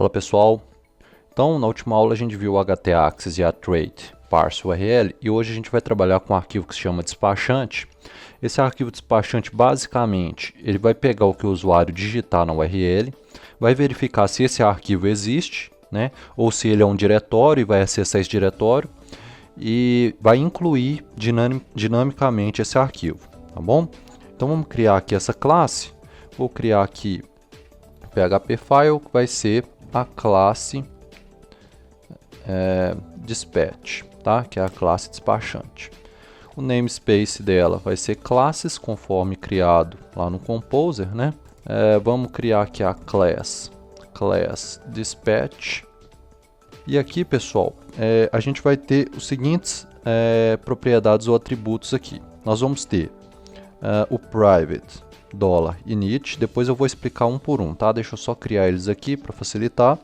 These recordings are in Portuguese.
Fala pessoal, então na última aula a gente viu o htaccess e a trait parse URL e hoje a gente vai trabalhar com um arquivo que se chama despachante. Esse arquivo despachante basicamente ele vai pegar o que o usuário digitar na URL, vai verificar se esse arquivo existe, né, ou se ele é um diretório e vai acessar esse diretório e vai incluir dinamicamente esse arquivo, tá bom? Então vamos criar aqui essa classe, vou criar aqui phpFile que vai ser a classe dispatch, tá? Que é a classe despachante. O namespace dela vai ser classes, conforme criado lá no Composer, né? Vamos criar aqui a class dispatch. E aqui, pessoal, a gente vai ter os seguintes propriedades ou atributos aqui. Nós vamos ter o private $init, depois eu vou explicar um por um, tá? Deixa eu só criar eles aqui para facilitar.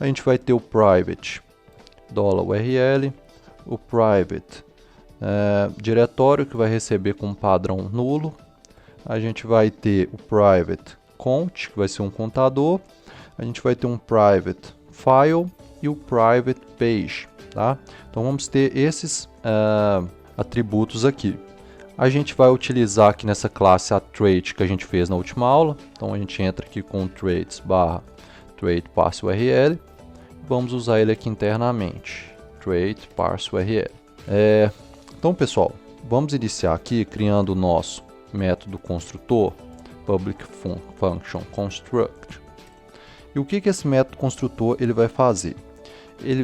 A gente vai ter o private $url, o private diretório que vai receber com padrão nulo. A gente vai ter o private count, que vai ser um contador. A gente vai ter um private file e o private page, tá? Então vamos ter esses atributos aqui. A gente vai utilizar aqui nessa classe a trait que a gente fez na última aula. Então a gente entra aqui com traits /trait parse URL. Vamos usar ele aqui internamente, trait parse URL. Então pessoal, vamos iniciar aqui criando o nosso método construtor public function construct. E o que esse método construtor ele vai fazer?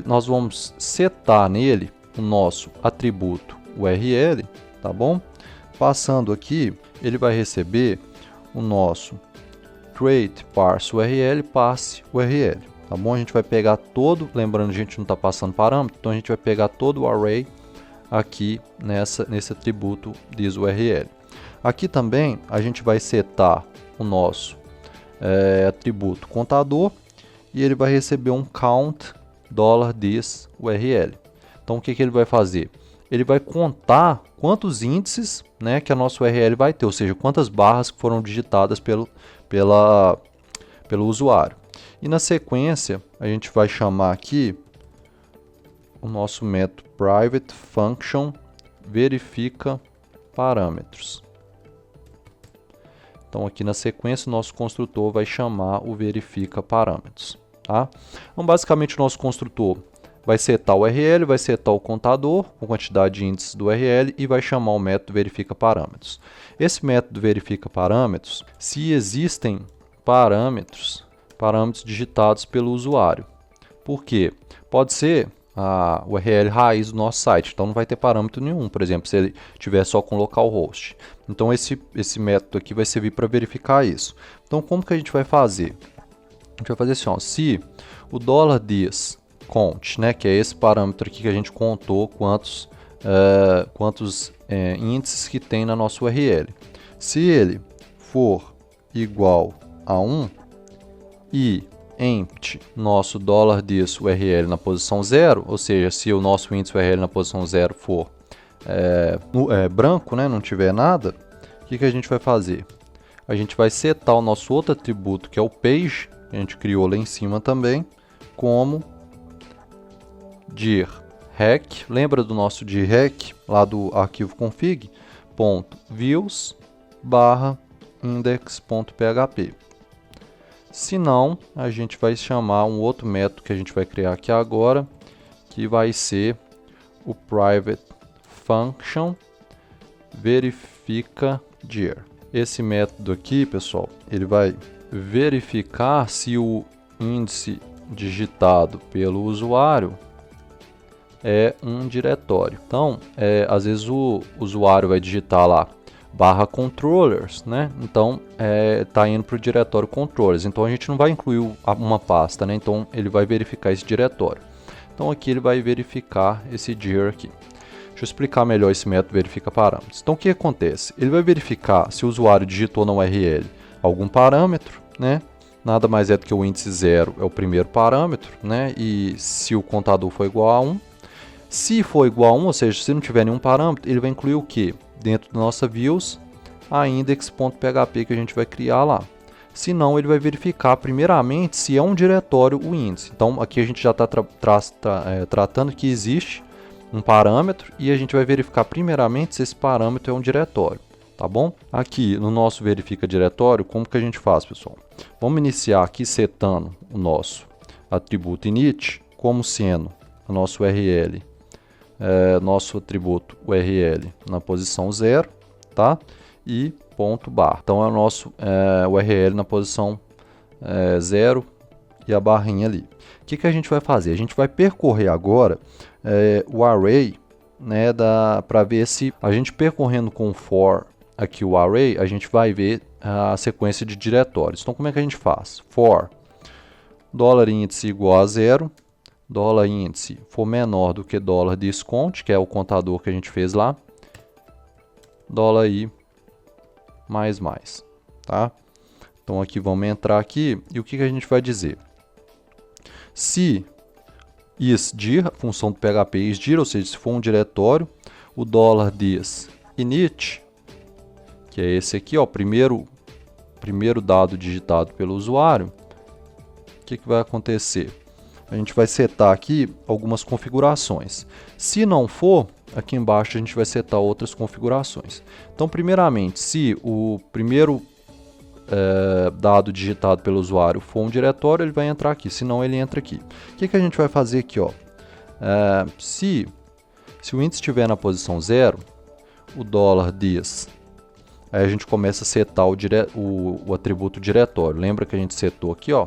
Nós vamos setar nele o nosso atributo URL, tá bom? Passando aqui, ele vai receber o nosso trait parse URL, passe URL, tá bom? A gente vai pegar todo, lembrando a gente não está passando parâmetro, então a gente vai pegar todo o array aqui nesse atributo thisURL. Aqui também a gente vai setar o nosso atributo contador e ele vai receber um count $thisURL. Então o que ele vai fazer? Ele vai contar quantos índices, né, que a nossa URL vai ter, ou seja, quantas barras que foram digitadas pelo usuário. E na sequência, a gente vai chamar aqui o nosso método private function verifica parâmetros. Então aqui na sequência, o nosso construtor vai chamar o verifica parâmetros. Tá? Então basicamente o nosso construtor vai setar o URL, vai setar o contador com quantidade de índices do URL e vai chamar o método verifica parâmetros. Esse método verifica parâmetros se existem parâmetros digitados pelo usuário. Por quê? Pode ser a URL raiz do nosso site, então não vai ter parâmetro nenhum, por exemplo, se ele tiver só com localhost. Então esse método aqui vai servir para verificar isso. Então como que a gente vai fazer? A gente vai fazer assim, ó, se o $dis count, né, que é esse parâmetro aqui que a gente contou quantos índices que tem na nossa URL. Se ele for igual a 1 e empty nosso $dis URL na posição 0, ou seja, se o nosso índice URL na posição 0 for branco, né, não tiver nada, o que a gente vai fazer? A gente vai setar o nosso outro atributo, que é o page, que a gente criou lá em cima também, como dir rec, lembra do nosso dir rec lá do arquivo config, .views/index.php. Se não, a gente vai chamar um outro método que a gente vai criar aqui agora, que vai ser o private function verifica dir. Esse método aqui, pessoal, ele vai verificar se o índice digitado pelo usuário é um diretório. Então, às vezes o usuário vai digitar lá /controllers, né? Então, está indo para o diretório controllers. Então, a gente não vai incluir uma pasta, né? Então, ele vai verificar esse diretório. Então, aqui ele vai verificar esse dir aqui. Deixa eu explicar melhor esse método verifica parâmetros. Então, o que acontece? Ele vai verificar se o usuário digitou na URL algum parâmetro, né? Nada mais é do que o índice 0 é o primeiro parâmetro, né? E se o contador for igual a 1, se for igual a 1, ou seja, se não tiver nenhum parâmetro, ele vai incluir o quê? Dentro da nossa views, a index.php que a gente vai criar lá. Se não, ele vai verificar primeiramente se é um diretório o índice. Então aqui a gente já está tratando que existe um parâmetro e a gente vai verificar primeiramente se esse parâmetro é um diretório, tá bom? Aqui no nosso verifica diretório, como que a gente faz, pessoal? Vamos iniciar aqui setando o nosso atributo init como sendo o nosso URL, nosso atributo URL na posição 0, tá? E ponto bar. Então é o nosso URL na posição 0 e a barrinha ali. O que a gente vai fazer? A gente vai percorrer agora o array, né, para ver se a gente percorrendo com for aqui o array, a gente vai ver a sequência de diretórios. Então como é que a gente faz? For $índice igual a 0, $índice for menor do que $discount, que é o contador que a gente fez lá, $i mais, tá? Então aqui vamos entrar aqui e o que a gente vai dizer? Se isdir, a função do PHP isdir, ou seja, se for um diretório, o $dis init, que é esse aqui, ó, primeiro dado digitado pelo usuário, o que vai acontecer? A gente vai setar aqui algumas configurações. Se não for, aqui embaixo a gente vai setar outras configurações. Então, primeiramente, se o primeiro dado digitado pelo usuário for um diretório, ele vai entrar aqui, senão ele entra aqui. O que a gente vai fazer aqui? Ó? Se o índice estiver na posição 0, o $dis, aí a gente começa a setar o atributo diretório. Lembra que a gente setou aqui, ó,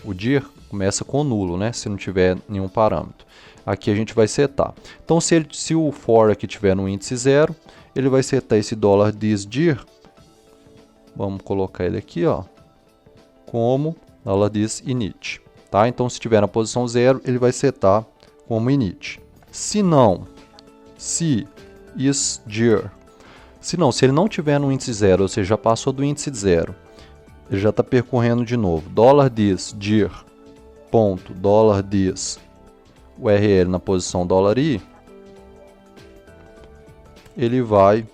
o dir começa com nulo, né? Se não tiver nenhum parâmetro. Aqui a gente vai setar. Então, se o for aqui tiver no índice 0, ele vai setar esse $disdir. Vamos colocar ele aqui, ó, como $disinit. Tá? Então, se estiver na posição 0, ele vai setar como init. Se não, se isdir, se ele não tiver no índice 0, ou seja, já passou do índice 0, ele já está percorrendo de novo. $disdir, ponto, $dis, URL na posição $i, ele vai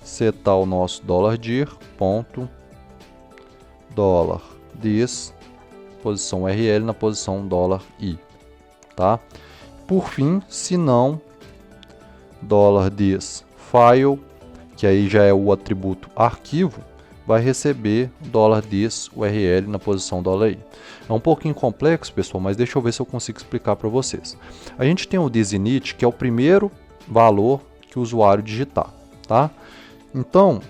setar o nosso $dir, ponto, $dis, posição URL na posição $i, tá? Por fim, se não, $dis file, que aí já é o atributo arquivo, vai receber $dis URL na posição $i. É um pouquinho complexo, pessoal, mas deixa eu ver se eu consigo explicar para vocês. A gente tem o disinit, que é o primeiro valor que o usuário digitar, tá? Então,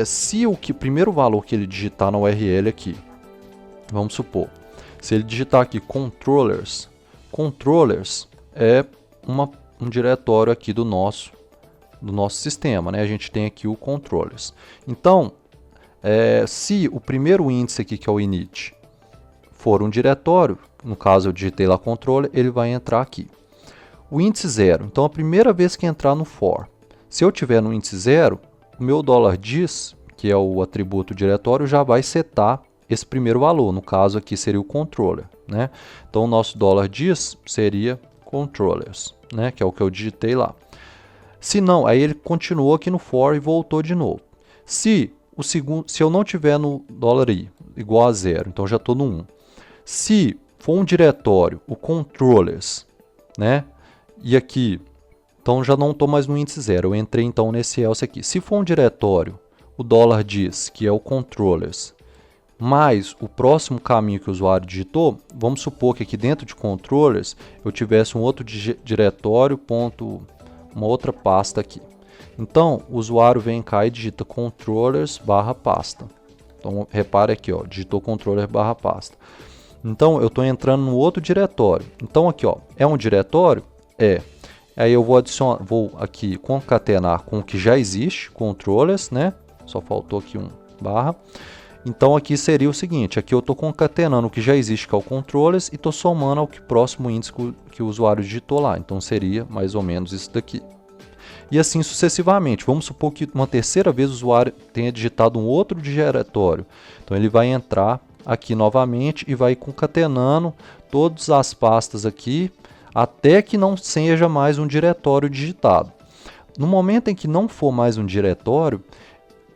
se o primeiro valor que ele digitar na URL aqui, vamos supor, se ele digitar aqui controllers é um diretório aqui do nosso sistema, né? A gente tem aqui o controllers. Então, se o primeiro índice aqui, que é o init, for um diretório, no caso eu digitei lá controller, ele vai entrar aqui. O índice 0, então a primeira vez que entrar no for, se eu tiver no índice 0, o meu $dis, que é o atributo diretório, já vai setar esse primeiro valor, no caso aqui seria o controller, né? Então o nosso $dis seria controllers, né? Que é o que eu digitei lá. Se não, aí ele continuou aqui no for e voltou de novo. Se eu não tiver no $i igual a 0, então já estou no 1. Se for um diretório, o controllers, né? E aqui, então já não estou mais no índice 0, eu entrei então nesse else aqui. Se for um diretório, o $dis, que é o controllers, mais o próximo caminho que o usuário digitou, vamos supor que aqui dentro de controllers eu tivesse um outro diretório, uma outra pasta aqui. Então, o usuário vem cá e digita controllers barra pasta. Então, repare aqui, ó, digitou controller barra pasta. Então, eu estou entrando no outro diretório. Então, aqui, ó, é um diretório? É. Aí eu vou aqui concatenar com o que já existe, controllers, né? Só faltou aqui um barra. Então, aqui seria o seguinte, aqui eu estou concatenando o que já existe, que é o controllers, e estou somando ao próximo índice que o usuário digitou lá. Então, seria mais ou menos isso daqui. E assim sucessivamente. Vamos supor que uma terceira vez o usuário tenha digitado um outro diretório. Então, ele vai entrar aqui novamente e vai concatenando todas as pastas aqui, até que não seja mais um diretório digitado. No momento em que não for mais um diretório,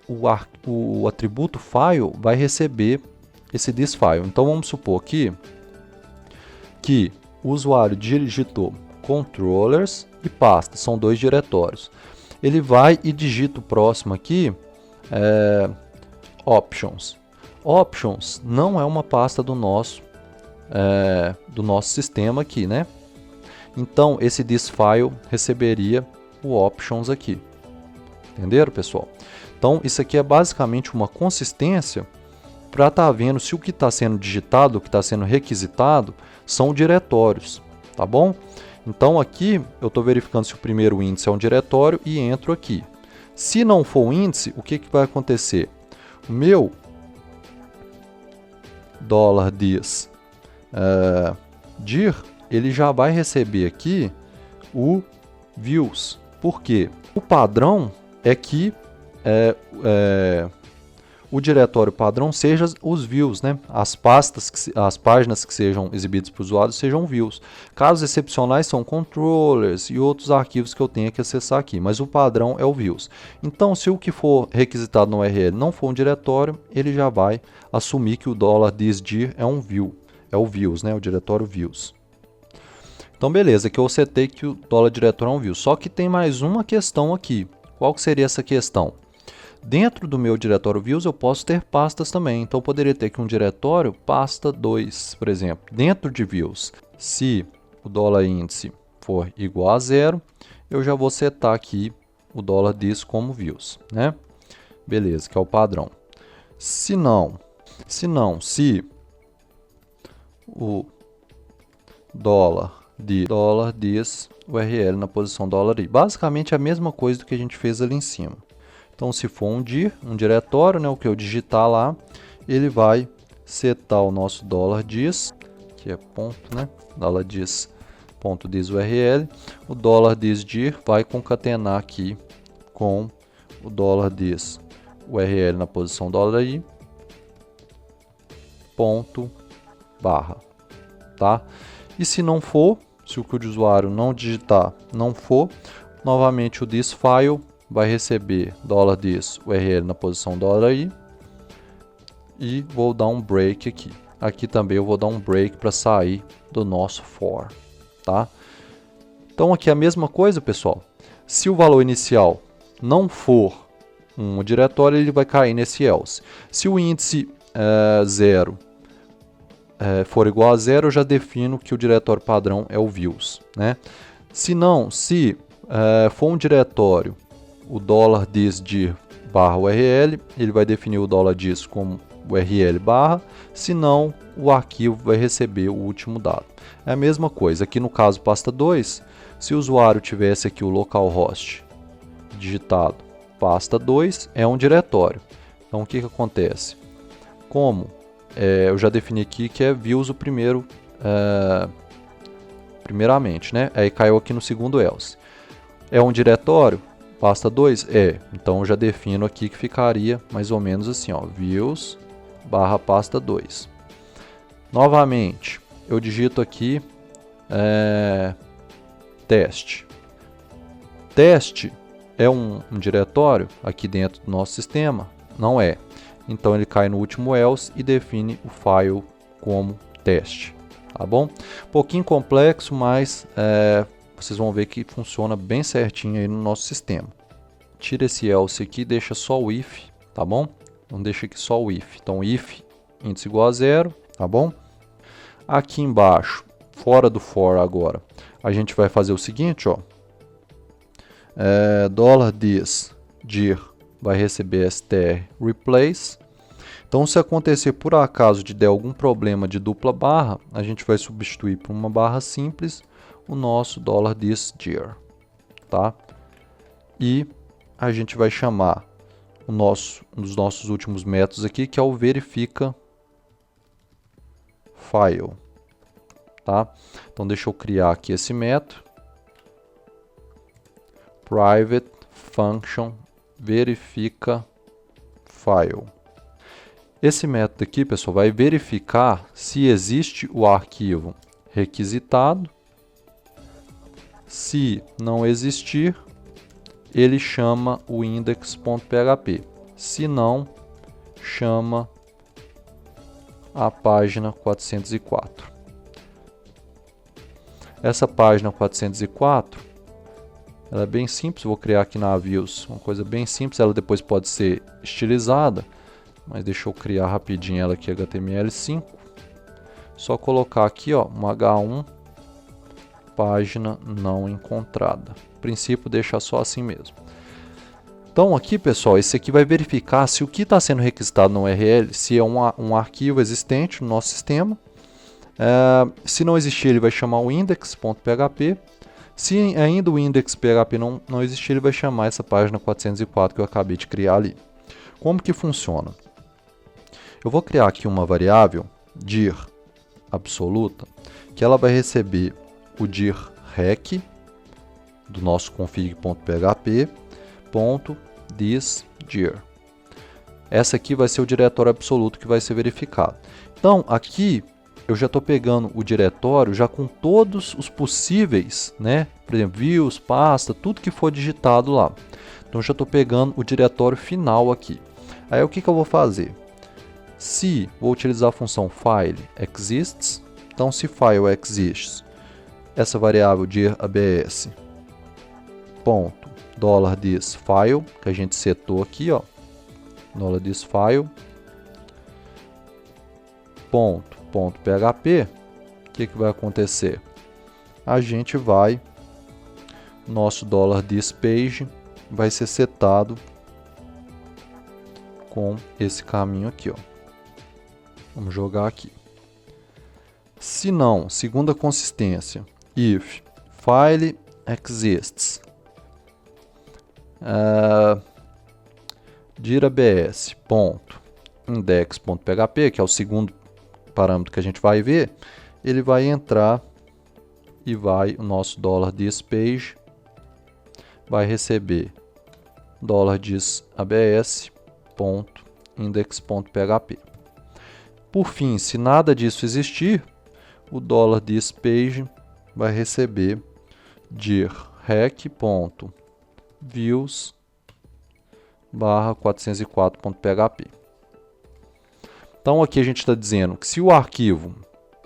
o atributo file vai receber esse thisFile. Então vamos supor aqui que o usuário digitou controllers e pasta, são 2 diretórios. Ele vai e digita o próximo aqui, options. Options não é uma pasta do nosso sistema aqui, né? Então esse thisFile receberia o options aqui. Entenderam, pessoal? Então isso aqui é basicamente uma consistência para estar vendo se o que está sendo digitado, o que está sendo requisitado, são diretórios, tá bom? Então aqui eu estou verificando se o primeiro índice é um diretório e entro aqui. Se não for um índice, o que vai acontecer? O meu $dir, ele já vai receber aqui o views. Por quê? O padrão é que o diretório padrão seja os views, né? As páginas que sejam exibidas para o usuário sejam views. Casos excepcionais são controllers e outros arquivos que eu tenho que acessar aqui, mas o padrão é o views. Então, se o que for requisitado no URL não for um diretório, ele já vai assumir que o $dir é um view, é o views, né? O diretório views. Então, beleza, aqui eu setei que o $diretório é um view. Só que tem mais uma questão aqui. Qual que seria essa questão? Dentro do meu diretório views eu posso ter pastas também, então eu poderia ter aqui um diretório pasta 2, por exemplo, dentro de views. Se o $índice for igual a 0, eu já vou setar aqui o $dis como views, né? Beleza, que é o padrão. Se o $dis URL na posição $i, basicamente a mesma coisa do que a gente fez ali em cima. Então, se for um diretório, né, o que eu digitar lá, ele vai setar o nosso $dis, que é ponto, né, $dis.dis URL. O $dir vai concatenar aqui com o $dis URL na posição $i, ponto, barra, tá? E se não for, se o que o usuário não digitar não for, novamente o thisFile vai receber $dis URL na posição $i e vou dar um break aqui. Aqui também eu vou dar um break para sair do nosso for, tá? Então aqui é a mesma coisa, pessoal. Se o valor inicial não for um diretório, ele vai cair nesse else. Se o índice 0 for igual a 0, eu já defino que o diretório padrão é o views, né? Se não, se for um diretório o $dir barra URL, ele vai definir o $dis como URL barra, senão o arquivo vai receber o último dado. É a mesma coisa, aqui no caso pasta 2, se o usuário tivesse aqui o localhost digitado pasta 2, é um diretório. Então o que acontece? Como eu já defini aqui que é views o primeiramente, né? Aí caiu aqui no segundo else. É um diretório? Pasta 2? Então eu já defino aqui que ficaria mais ou menos assim, ó, views barra pasta 2. Novamente, eu digito aqui teste. Teste é um diretório aqui dentro do nosso sistema? Não é. Então ele cai no último else e define o file como teste. Tá bom? Um pouquinho complexo, mas vocês vão ver que funciona bem certinho aí no nosso sistema. Tira esse else aqui e deixa só o if, tá bom? Então deixa aqui só o if. Então if índice igual a 0, tá bom? Aqui embaixo, fora do for agora, a gente vai fazer o seguinte, ó. $dir vai receber str replace. Então se acontecer por acaso de der algum problema de dupla barra, a gente vai substituir por uma barra simples o nosso $dir, tá? E a gente vai chamar um dos nossos últimos métodos aqui, que é o verifica file, tá? Então deixa eu criar aqui esse método, private function verifica file. Esse método aqui, pessoal, vai verificar se existe o arquivo requisitado. Se não existir, ele chama o index.php. Se não, chama a página 404. Essa página 404, ela é bem simples. Vou criar aqui na Views uma coisa bem simples. Ela depois pode ser estilizada, mas deixa eu criar rapidinho ela aqui, HTML5. Só colocar aqui, ó, um H1, página não encontrada. No princípio, deixar só assim mesmo. Então aqui, pessoal, esse aqui vai verificar se o que está sendo requisitado no URL, se é um arquivo existente no nosso sistema. Se não existir, ele vai chamar o index.php. Se ainda o index.php não existir, ele vai chamar essa página 404 que eu acabei de criar ali. Como que funciona? Eu vou criar aqui uma variável dir absoluta, que ela vai receber o dir rec do nosso config.php .thisdir. Essa aqui vai ser o diretório absoluto que vai ser verificado. Então, aqui eu já estou pegando o diretório já com todos os possíveis, né? Por exemplo, views, pasta, tudo que for digitado lá. Então, já estou pegando o diretório final aqui. Aí, o que eu vou fazer? Se vou utilizar a função file exists, então se file exists, essa variável dir abs ponto $thisfile, que a gente setou aqui, ó, $thisfile .php, o que vai acontecer? A gente vai, nosso $thispage vai ser setado com esse caminho aqui, ó. Vamos jogar aqui. Se não, segunda consistência, if file exists, dir abs.index.php, que é o segundo parâmetro que a gente vai ver, ele vai entrar e o nosso $thispage vai receber $disabs.index.php. Por fim, se nada disso existir, o $thispage vai receber dir rec.views/404.php. Então aqui a gente está dizendo que se o arquivo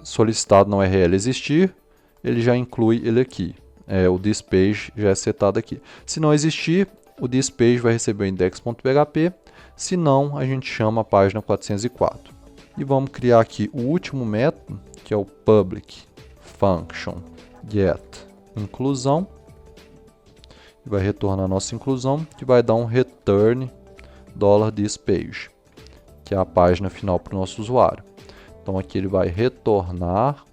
solicitado na URL existir, ele já inclui ele aqui. O thispage já é setado aqui. Se não existir, o thispage vai receber o index.php. Se não, a gente chama a página 404. E vamos criar aqui o último método, que é o public function get inclusão. Vai retornar a nossa inclusão, que vai dar um return $thispage, que é a página final para o nosso usuário. Então aqui ele vai retornar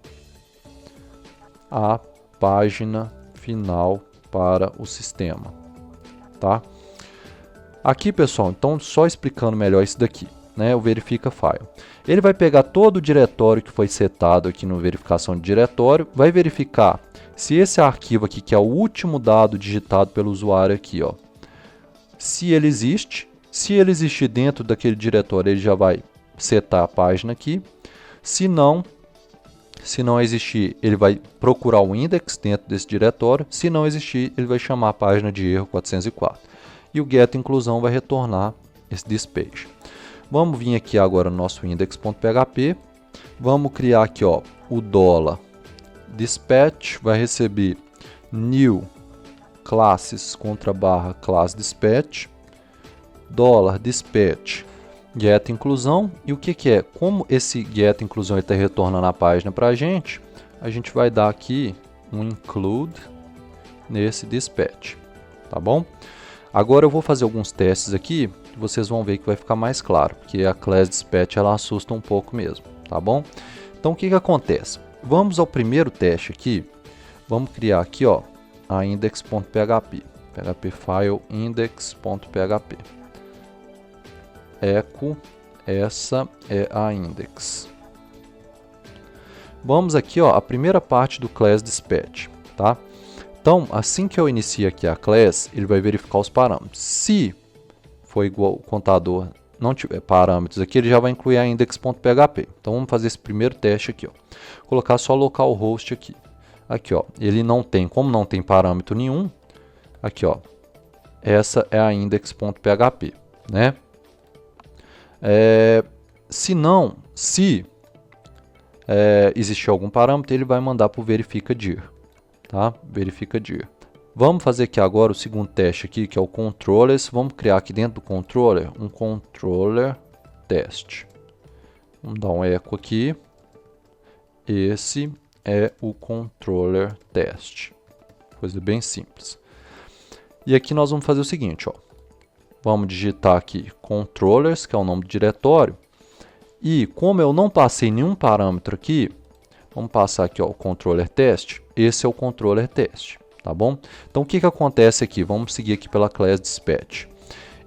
a página final para o sistema, tá? Aqui, pessoal, então só explicando melhor isso daqui, né? O verifica file. Ele vai pegar todo o diretório que foi setado aqui no verificação de diretório, vai verificar se esse arquivo aqui, que é o último dado digitado pelo usuário aqui, ó, se ele existe. Se ele existir dentro daquele diretório, ele já vai setar a página aqui. Se não existir, ele vai procurar o index dentro desse diretório. Se não existir, ele vai chamar a página de erro 404. E o get inclusão vai retornar esse thispage. Vamos vir aqui agora no nosso index.php. Vamos criar aqui, ó, o $dispatch vai receber new classes /class dispatch, $dispatch get inclusão. E o que é? Como esse get inclusão está retornando a página para a gente vai dar aqui um include nesse dispatch, tá bom? Agora eu vou fazer alguns testes aqui, vocês vão ver que vai ficar mais claro, porque a class dispatch ela assusta um pouco mesmo, tá bom? Então o que acontece? Vamos ao primeiro teste aqui. Vamos criar aqui, ó, a index.php, php file index.php. Echo, essa é a index. Vamos aqui, ó, a primeira parte do class dispatch, tá? Então, assim que eu inicio aqui a class, ele vai verificar os parâmetros. Se for igual o contador não tiver parâmetros aqui, ele já vai incluir a index.php. Então, vamos fazer esse primeiro teste aqui, ó. Colocar só localhost aqui. Aqui, ó, ele não tem, como não tem parâmetro nenhum, aqui, ó, essa é a index.php, né? Se existir algum parâmetro, ele vai mandar para o verifica dir, tá? Verifica dir. Vamos fazer aqui agora o segundo teste aqui, que é o controllers. Vamos criar aqui dentro do controller um controller test. Vamos dar um eco aqui. Esse é o controller test. Coisa bem simples. E aqui nós vamos fazer o seguinte, ó. Vamos digitar aqui controllers, que é o nome do diretório. E como eu não passei nenhum parâmetro aqui, vamos passar aqui, ó, o controller test. Esse é o controller test, tá bom? Então o que acontece aqui? Vamos seguir aqui pela class dispatch.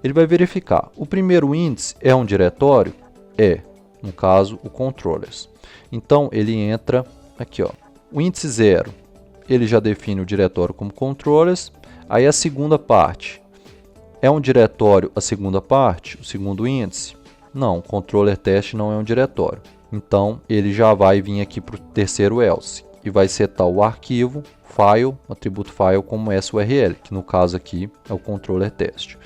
Ele vai verificar. O primeiro índice é um diretório? É, no caso, o controllers. Então ele entra aqui, ó. O índice 0, ele já define o diretório como controllers. Aí a segunda parte, é um diretório a segunda parte, o segundo índice? Não, o controller test não é um diretório. Então ele já vai vir aqui para o terceiro else e vai setar o arquivo file, o atributo file como SURL, que no caso aqui é o controller test.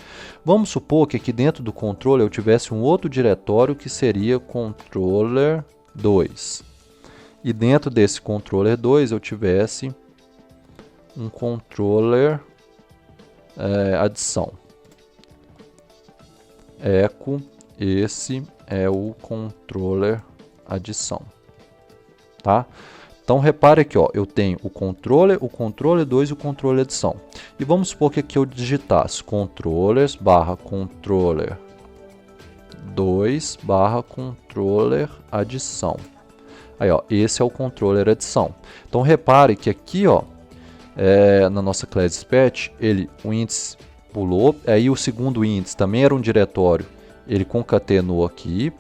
Vamos supor que aqui dentro do controller eu tivesse um outro diretório que seria controller 2. E dentro desse controller 2 eu tivesse um controller adição. Echo, esse é o controller adição. Tá? Então repare aqui, ó, eu tenho o controller 2 e o controller adição. E vamos supor que aqui eu digitasse controllers barra controller 2 barra controller adição. Aí, ó, esse é o controller adição. Então repare que aqui, ó, na nossa class dispatch, o índice pulou, aí o segundo índice também era um diretório, ele concatenou aqui,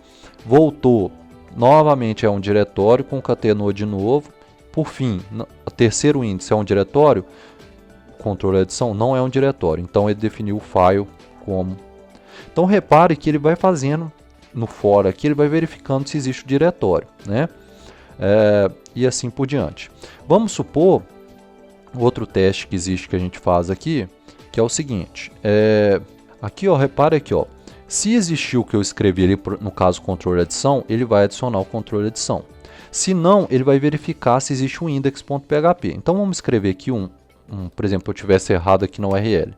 voltou, novamente é um diretório, concatenou de novo, por fim, o terceiro índice é um diretório, controller adição não é um diretório, então ele definiu o file como. Então repare que ele vai fazendo, no for aqui, ele vai verificando se existe o diretório, né? E assim por diante. Vamos supor, outro teste que existe que a gente faz aqui, que é o seguinte, aqui, ó, repare aqui, ó, se existir o que eu escrevi ali, no caso controle adição, ele vai adicionar o controle adição. Se não, ele vai verificar se existe um index.php. Então vamos escrever aqui por exemplo, eu tivesse errado aqui na URL.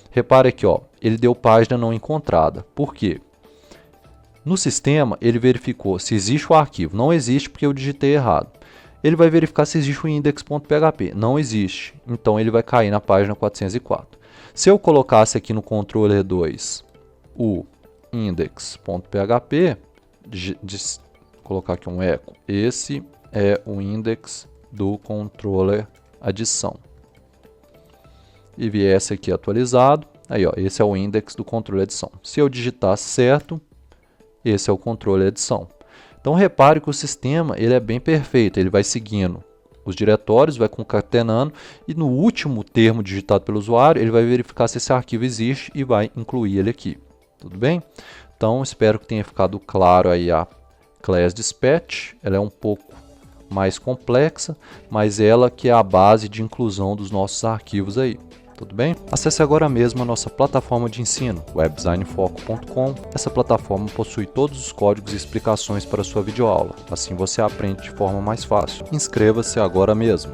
Repare aqui, ó, ele deu página não encontrada. Por quê? No sistema, ele verificou se existe o arquivo. Não existe porque eu digitei errado. Ele vai verificar se existe o index.php. Não existe. Então ele vai cair na página 404. Se eu colocasse aqui no controller 2 o index.php, colocar aqui um eco, esse é o index do controller adição. E viesse aqui atualizado, aí, ó, esse é o index do controller adição. Se eu digitasse certo, esse é o controller adição. Então repare que o sistema ele é bem perfeito, ele vai seguindo os diretórios, vai concatenando e no último termo digitado pelo usuário, ele vai verificar se esse arquivo existe e vai incluir ele aqui. Tudo bem? Então espero que tenha ficado claro aí a class dispatch. Ela é um pouco mais complexa, mas ela que é a base de inclusão dos nossos arquivos aí. Tudo bem? Acesse agora mesmo a nossa plataforma de ensino, webdesignfoco.com. Essa plataforma possui todos os códigos e explicações para a sua videoaula. Assim você aprende de forma mais fácil. Inscreva-se agora mesmo.